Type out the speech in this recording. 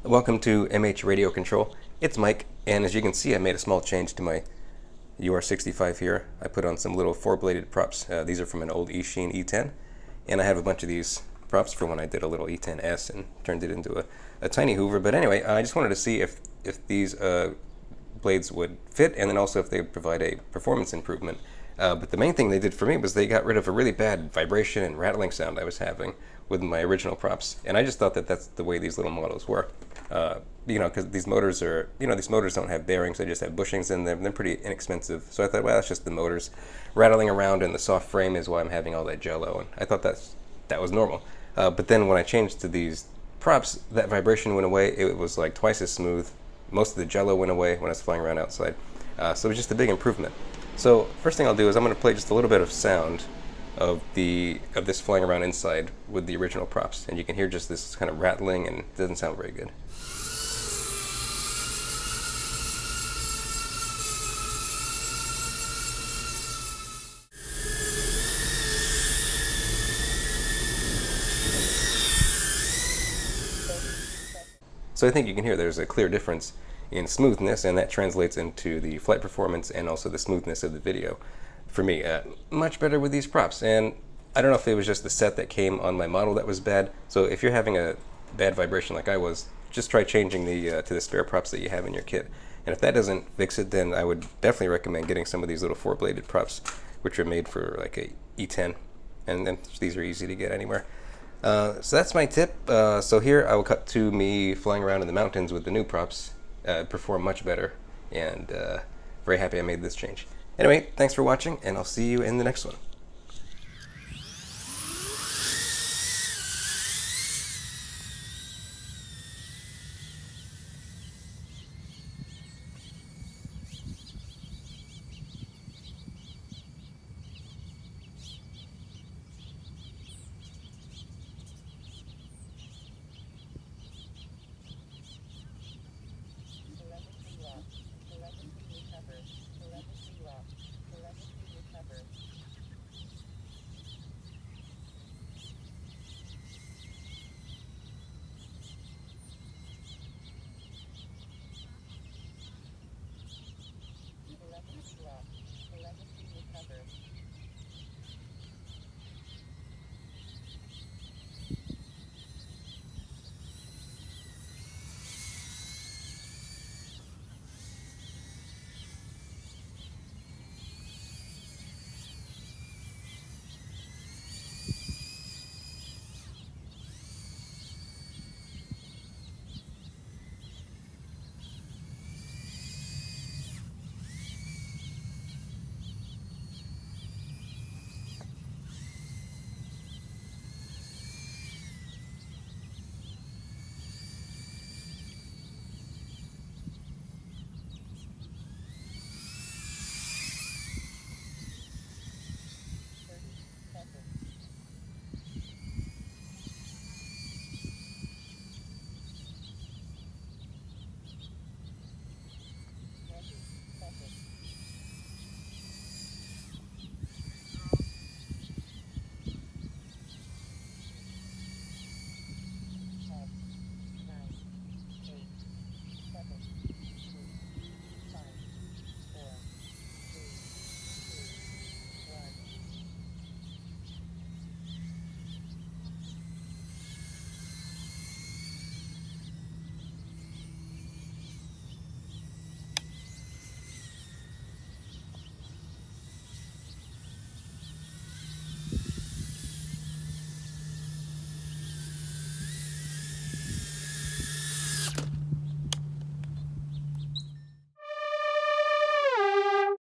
Welcome to MH Radio Control. It's Mike, and as you can see, I made a small change to my UR65 here. I put on some little four-bladed props. These are from an old Eachine E10, and I have a bunch of these props from when I did a little E10S and turned it into a tiny Hoover. But anyway, I just wanted to see if these blades would fit, and then also if they would provide a performance improvement. But the main thing they did for me was they got rid of a really bad vibration and rattling sound I was having with my original props, and I just thought that that's the way these little models were. Because these motors are, these motors don't have bearings, they just have bushings in them. They're pretty inexpensive. So I thought, well, that's just the motors rattling around, and the soft frame is why I'm having all that jello. And I thought that was normal. But then when I changed to these props, that vibration went away. It was like twice as smooth. Most of the jello went away when I was flying around outside. So it was just a big improvement. So first thing I'll do is I'm going to play just a little bit of sound of this flying around inside with the original props, and you can hear just this kind of rattling, and it doesn't sound very good. So I think you can hear there's a clear difference in smoothness, and that translates into the flight performance and also the smoothness of the video. For me, much better with these props. And I don't know if it was just the set that came on my model that was bad. So if you're having a bad vibration like I was, just try changing to the spare props that you have in your kit. And if that doesn't fix it, then I would definitely recommend getting some of these little four-bladed props, which are made for like a E10, and then these are easy to get anywhere. So that's my tip. So here I will cut to me flying around in the mountains with the new props. Perform much better, and very happy I made this change. Anyway, thanks for watching, and I'll see you in the next one.